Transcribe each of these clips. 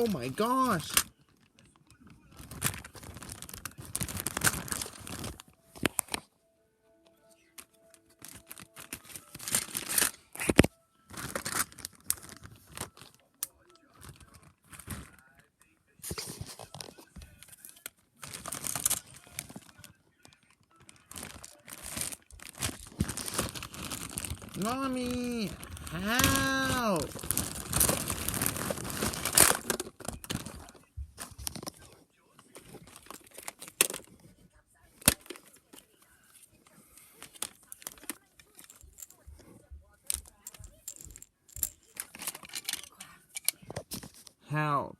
Oh my gosh! Mommy! Help! Help.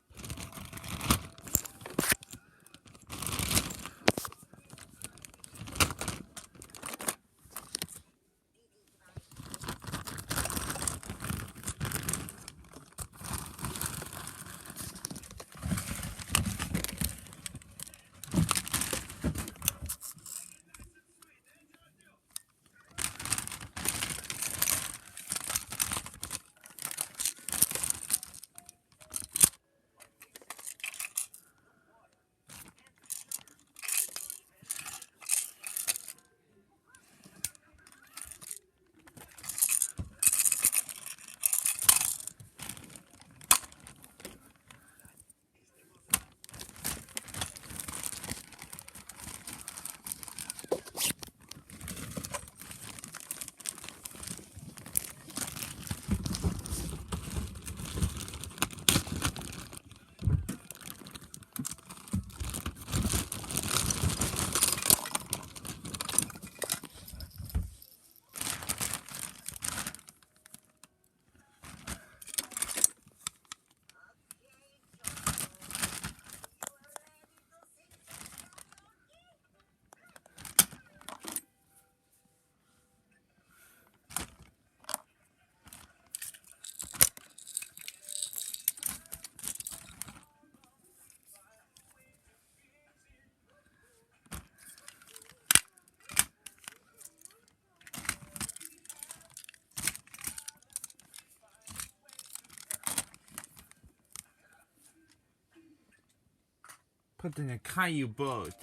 Put in a Caillou boat.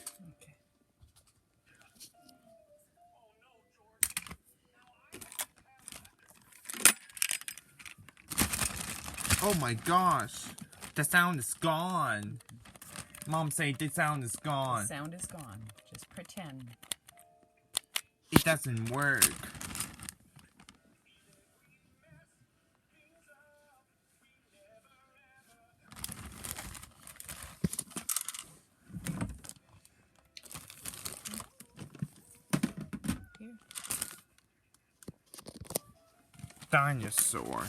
Okay. Oh my gosh. The sound is gone. Mom say the sound is The gone. sound is gone. Just pretend. It doesn't work. Here. Dinosaur.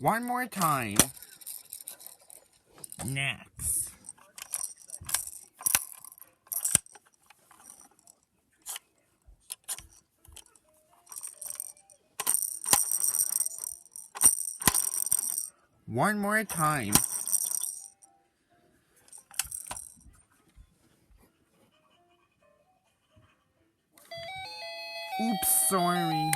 One more time. Next. One more time. Oops, sorry.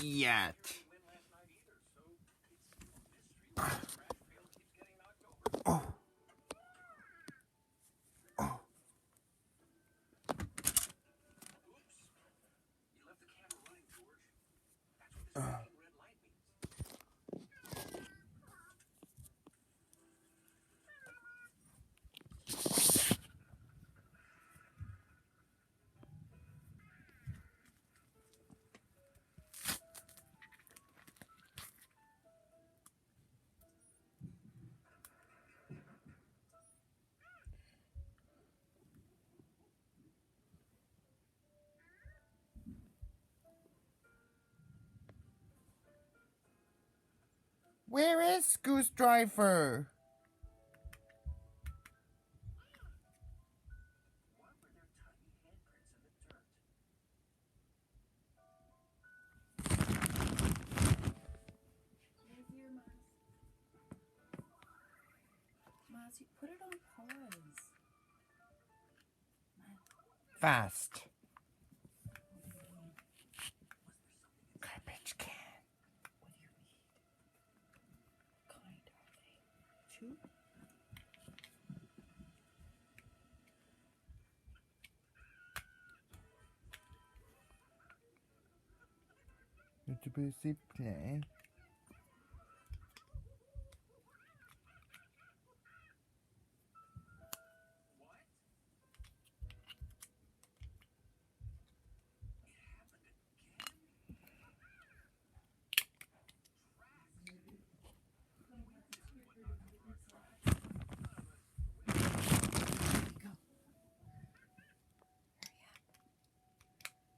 Yet. Oh. Oh. Where is Goose Driver? Maz, you put it on pause. Fast. Garbage can. What do you need? Kind are they? Two? It's a busy plan.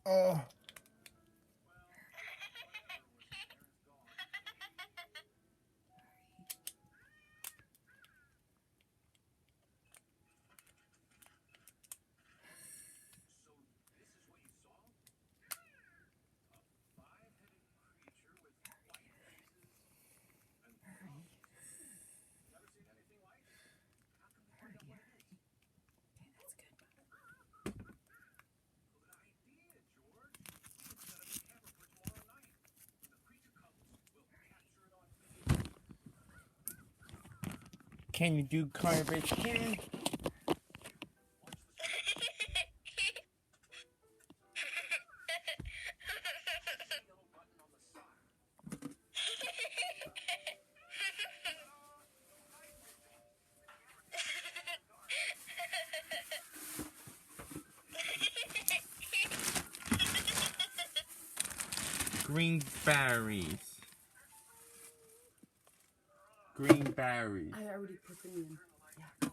Oh. That's good. Can you do garbage can? Green berries. Green berries. I already put them in. Yeah.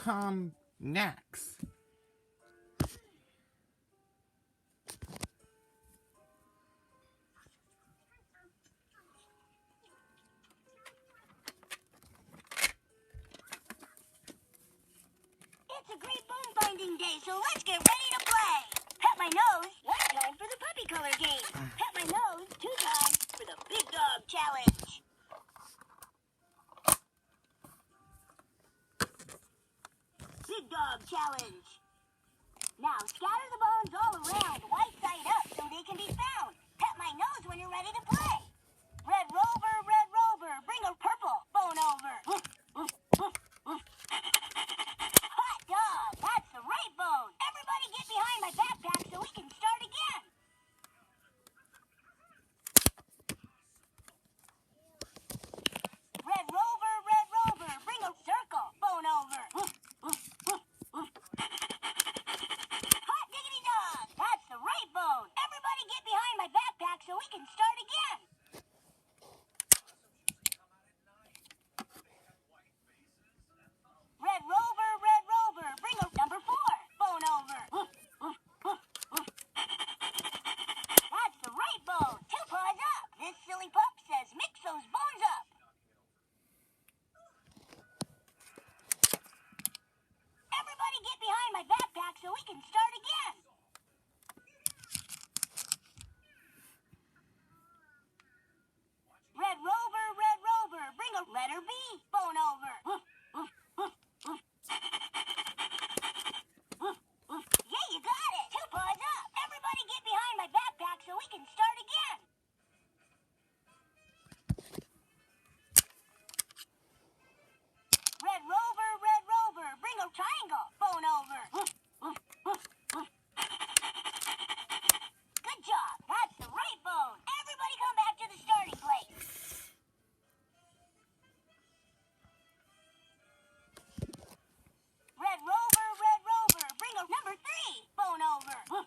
come next? It's a great bone finding day, so let's get ready to play. Pat my nose, one time for the puppy color game. Pat my nose, 2 times for the big dog challenge. Big dog challenge. Now scatter the bones all around, white side up, so they can be found. Pat my nose when you're ready to play. Red Rover, bring a purple bone over. Hot dog, that's the right bone. Everybody get behind my backpack so we can start again. Red Rover, bring a circle bone over. Hot diggity dog, that's the right bone. Everybody get behind my backpack so we can start again. Red Rover, bring a number 4 bone over. That's the right bone. 2 paws up. This silly pup says mix those bones up. Everybody get behind my backpack so we can start again. Red Rover, bring a letter B bone over. Yeah, you got it. 2 paws up. Everybody get behind my backpack so we can start again. Red Rover, bring a triangle bone over. Good job. That's the right bone. Everybody come back to the starting place. Red Rover, bring a number 3 bone over.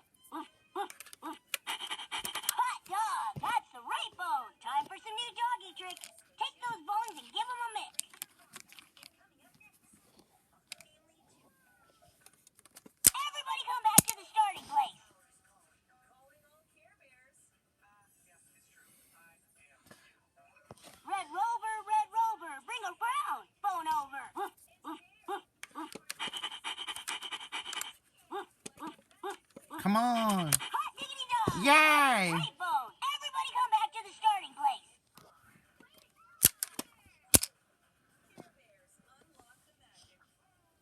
Hot dog, that's the right bone. Time for some new doggy tricks. Take those bones and give them a mix. Everybody come back to the starting place. Red Rover, bring a brown bone over. Come on. Hot diggity dog. Yay! Right bone. Everybody come back to the starting place.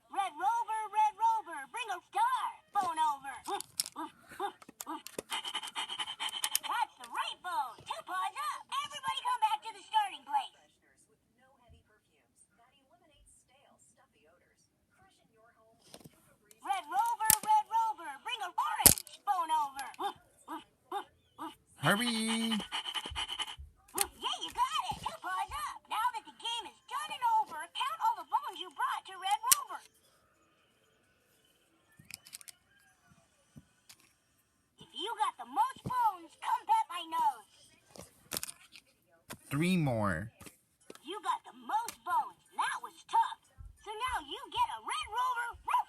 Red Rover, bring a star bone over. That's the right bone. 2 paws up. Everybody come back to the starting place. With no heavy perfumes that eliminates stale, stuffy odors. Freshen your home with Febreze. Red Rover, bring a orange bone over. Hurry! Yeah, you got it. 2 paws up. Now that the game is done and over, count all the bones you brought to Red Rover. If you got the most bones, come pat my nose. 3 more. You got the most bones. That was tough. So now you get a Red Rover roof.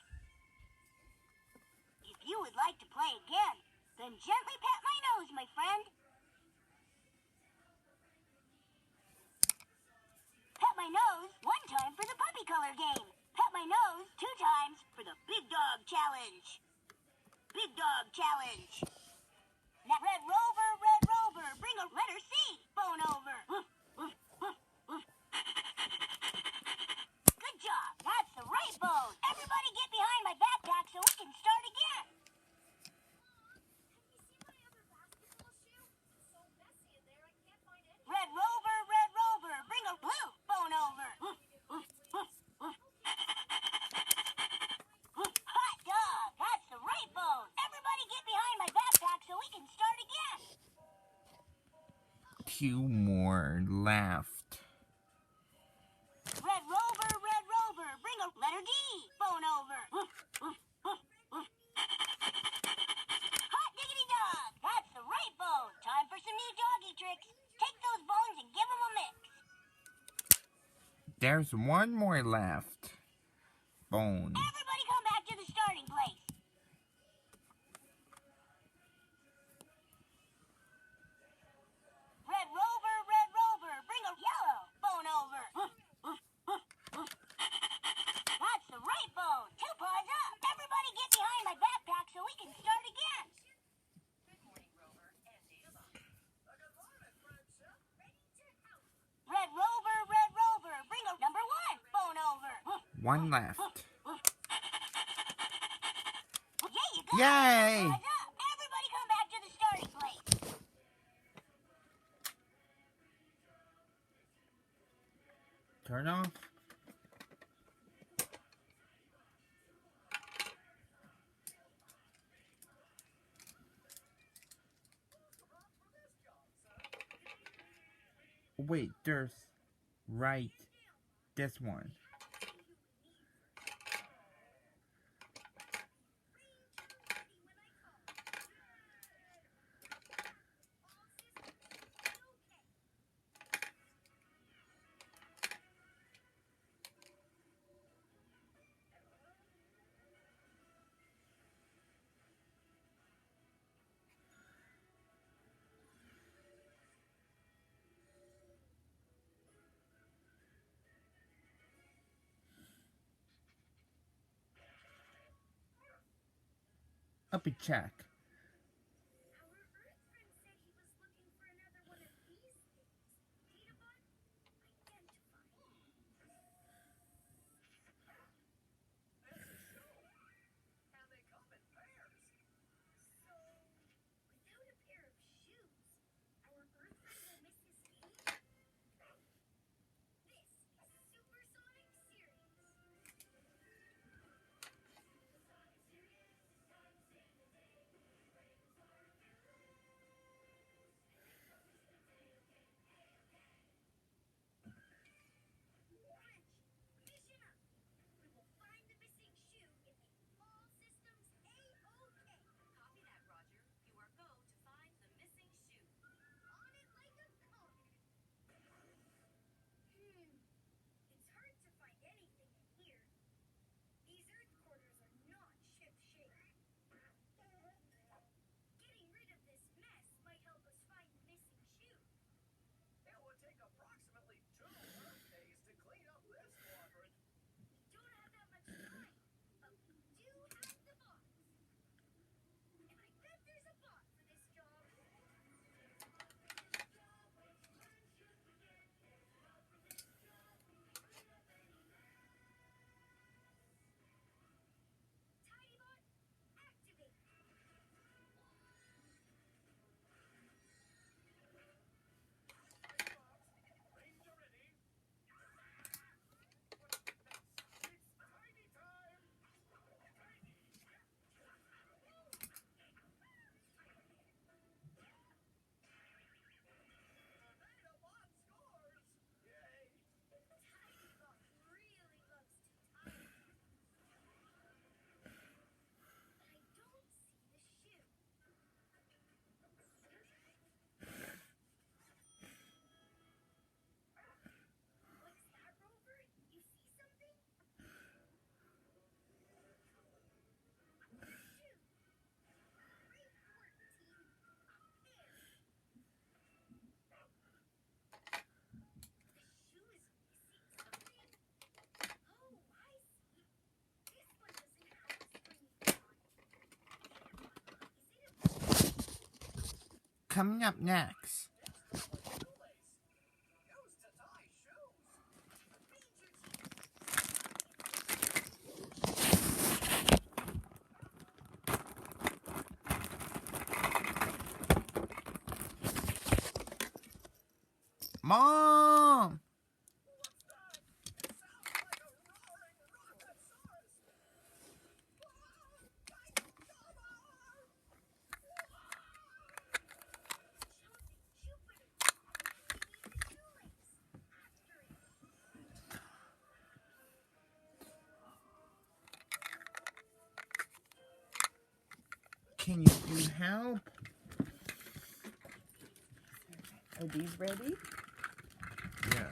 If you would like to play again, then gently pat my nose, my friend. Pat my nose 1 time for the puppy color game. Pat my nose 2 times for the big dog challenge. Big dog challenge. Now Red Rover, bring a letter C bone over. Good job. That's the right bone. Everybody get behind my backpack so we can start again. Red Rover, bring a blue bone over. Hot dog, that's the right bone. Everybody get behind my backpack so we can start again. 2 more left. Red Rover, bring a letter D bone over. Hot diggity dog, that's the right bone. Time for some new doggy tricks. Take those bones and give them a mix. There's 1 more left. bone. Everybody come back to the starting place. Red Rover, bring a yellow bone over. That's the right bone. 2 paws up. Everybody get behind my backpack so we can start again. Good morning, Rover and Data Bomb. Red Rover, bring a number 1 bone over. One left. Yeah, you got it. Yay! Paws up. Everybody come back to the starting place. Turn off. Wait, there's right this one. Up a check. Copy that, Roger. You are go to find the missing shoe. It's hard to find anything in here. These Earth quarters are not ship-shape. Getting rid of this mess might help us find the missing shoe. It would take approximately 2 Earth days to clean up this quadrant. We don't have that much time, but we do have the box. And I bet there's a bot for this job. TidyBot, activate. Brains are ready. It's tiny time. Data Bot scores. Yay. TidyBot really loves to type. But I don't see the shoe. What's that, Rover? You see something? The shoe. Great work, team. There. The shoe is missing something? Oh, I see. This one doesn't have a springy bottom. Is it a Coming up next. Shoelace. Used to tie shoes. Mom! What's that? It sounds like a roaring rockosaurus. Can you do help? Are these ready? Yes.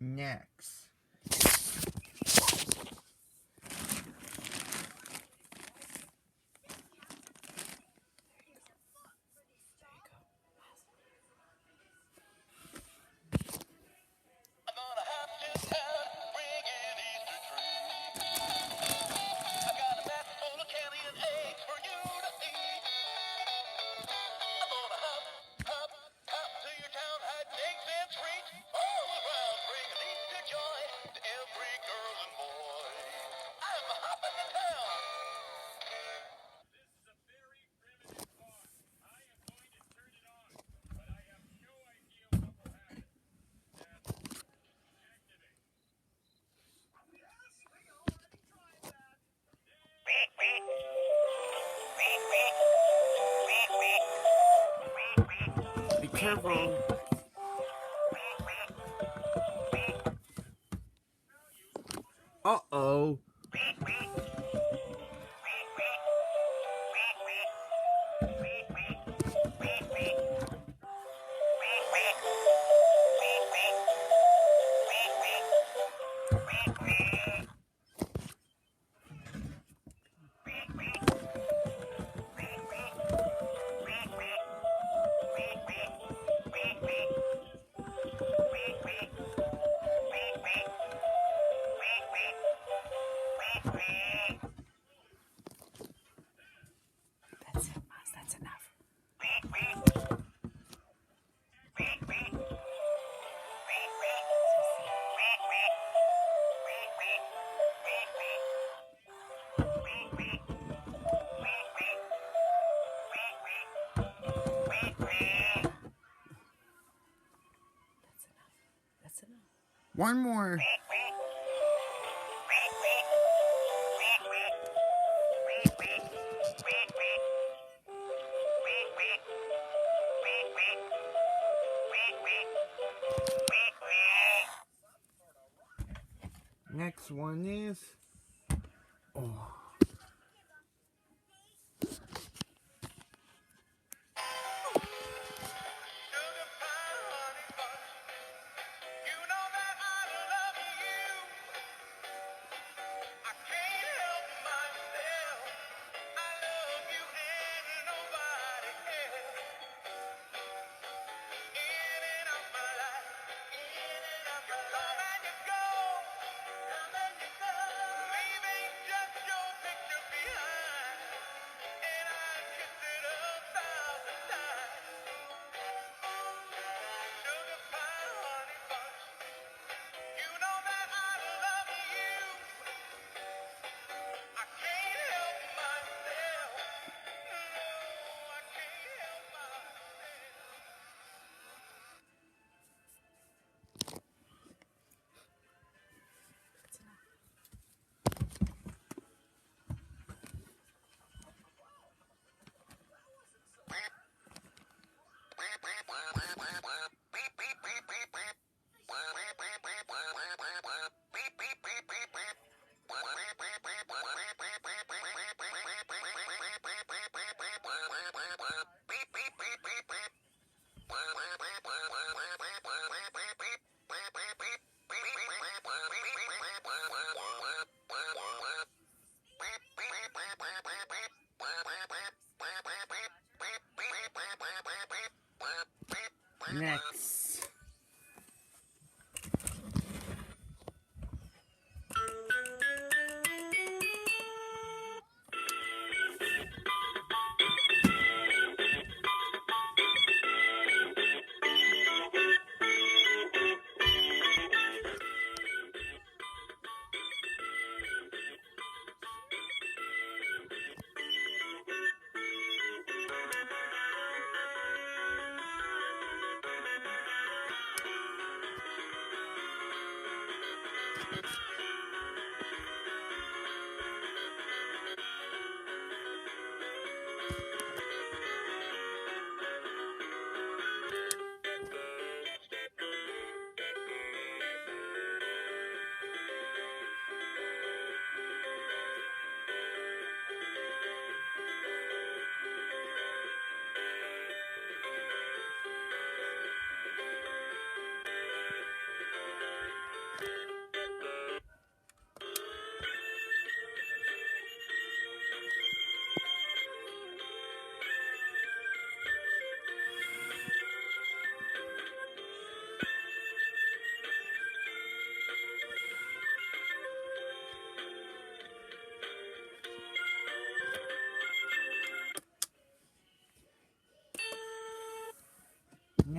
Next. I'm gonna hop to town, bring an Easter tree. I got a basket full of candy and eggs for you to eat. I'm gonna hop to your town, hide eggs and treats all around, bringing Easter joy to every girl and boy. I'm hopping to town. This is a very primitive car. I am going to turn it on, but I have no idea what will happen. Activate. Yes, we already tried that. Be careful. Uh-oh. That's it, Maz. That's enough. That's enough. One more. Next one is... Oh. Sugar pie, honey bunch. You know that I love you. I can't help myself. I love you and nobody else. In and out my life, in and out my life. Come and you go, leaving just your picture behind. And I kissed it 1,000 times. Sugar pie, honey bunch. You know that I love you. I can't help myself. No, I can't help myself. Next.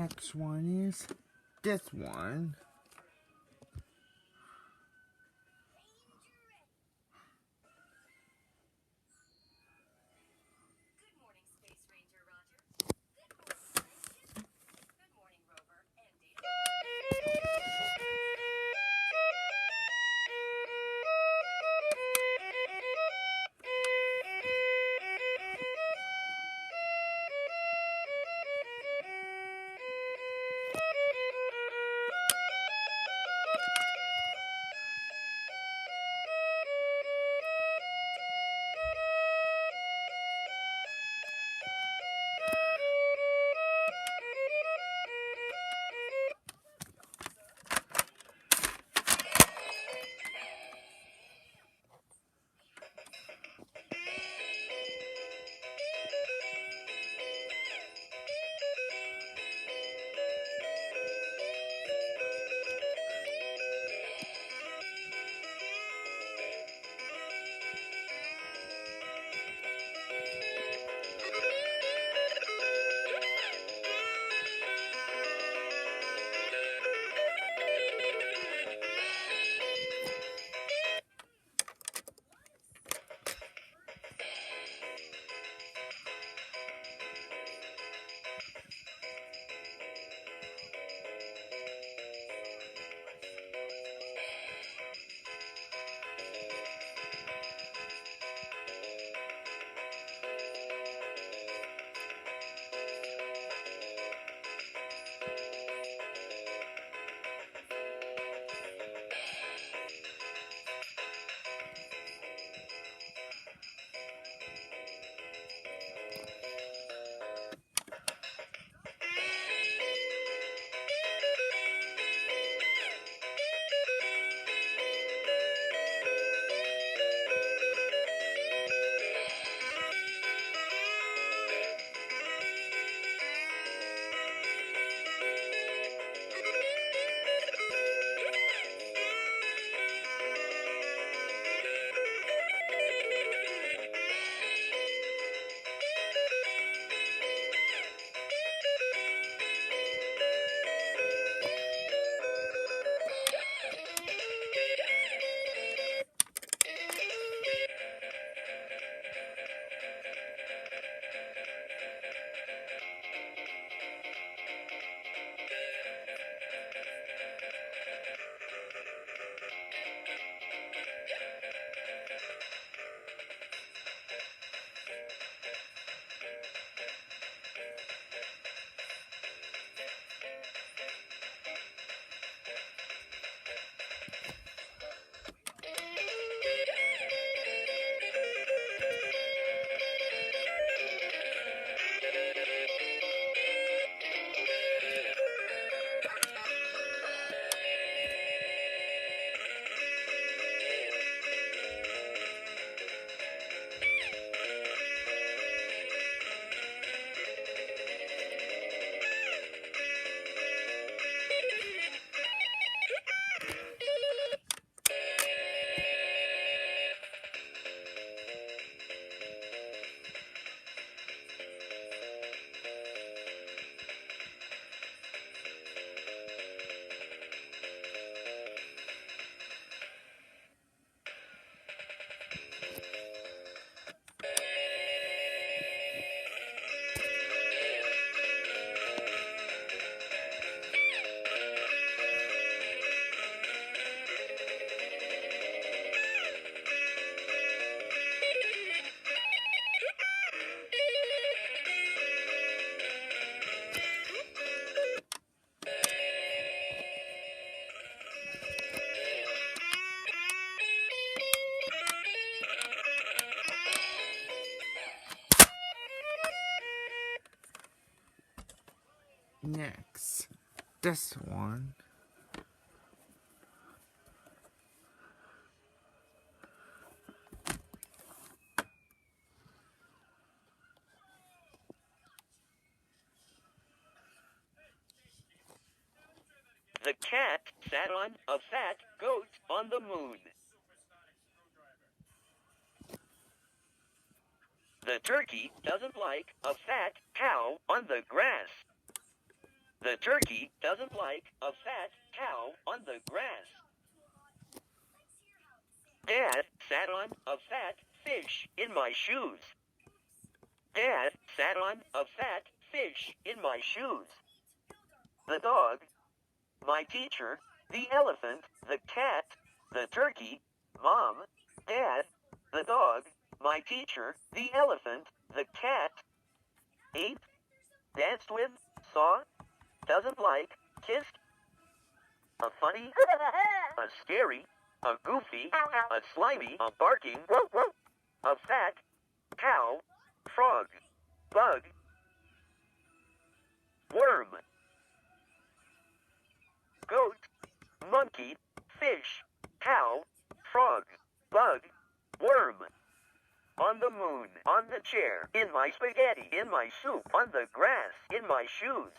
Next one is this one. Good morning, Space Ranger Roger. Good morning, Station. Good morning, Rover and Data. Next, this one. The cat sat on a fat goat on the moon. The turkey doesn't like a fat cow on the grass. The turkey doesn't like a fat cow on the grass. Dad sat on a fat fish in my shoes. Dad sat on a fat fish in my shoes. The dog, my teacher, the elephant, the cat, the turkey, Mom, Dad, the dog, my teacher, the elephant, the cat, ate, danced with, saw, doesn't like, kissed, a funny, a scary, a goofy, a slimy, a barking, a fat, cow, frog, bug, worm, goat, monkey, fish, cow, frog, bug, worm. On the moon, on the chair, in my spaghetti, in my soup, on the grass, in my shoes.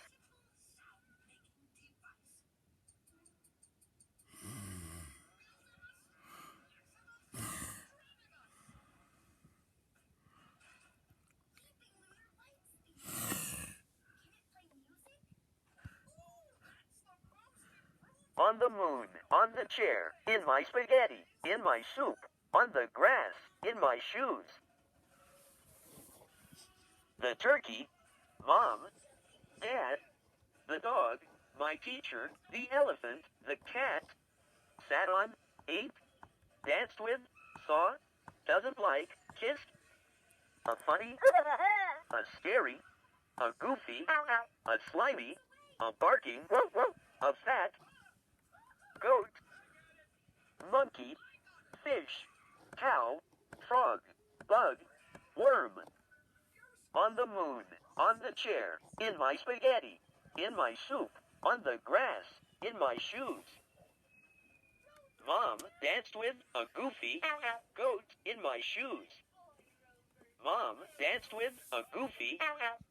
On the moon, on the chair, in my spaghetti, in my soup, on the grass, in my shoes. The turkey, Mom, Dad, the dog, my teacher, the elephant, the cat, sat on, ate, danced with, saw, doesn't like, kissed, a funny, a scary, a goofy, a slimy, a barking, a fat, goat, monkey, fish, cow, frog, bug, worm. On the moon, on the chair, in my spaghetti, in my soup, on the grass, in my shoes. Mom danced with a goofy goat in my shoes. Mom danced with a goofy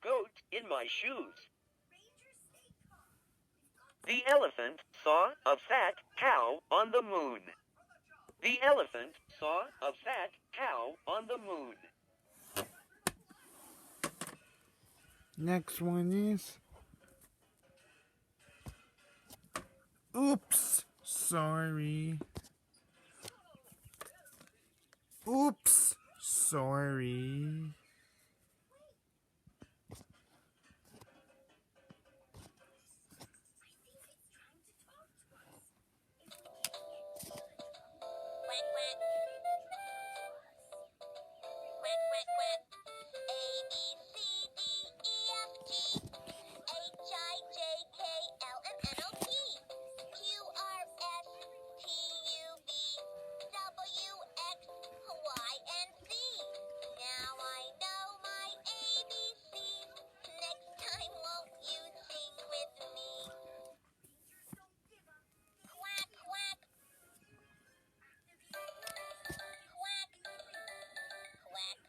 goat in my shoes. The elephant saw a fat cow on the moon. The elephant saw a fat cow on the moon. Next one is. Oops. Sorry. Oops. Sorry. Quack, quack. Quack, quack, quack. A, B, C, D, E, F, G, H, I, J, K, L, M, N, O, P, Q, R, S, T, U, V, W, X, Y, and Z. Now I know my ABCs. Next time, won't you sing with me? Quack, quack. Quack. Quack.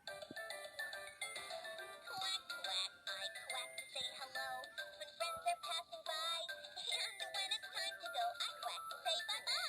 Quack, quack, I quack to say hello when friends are passing by. And when it's time to go, I quack to say bye-bye.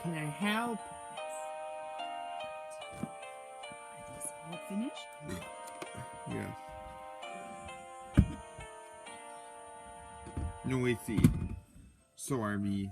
Can I help? Are these all finished? Yes. No, wait, see. Sorry.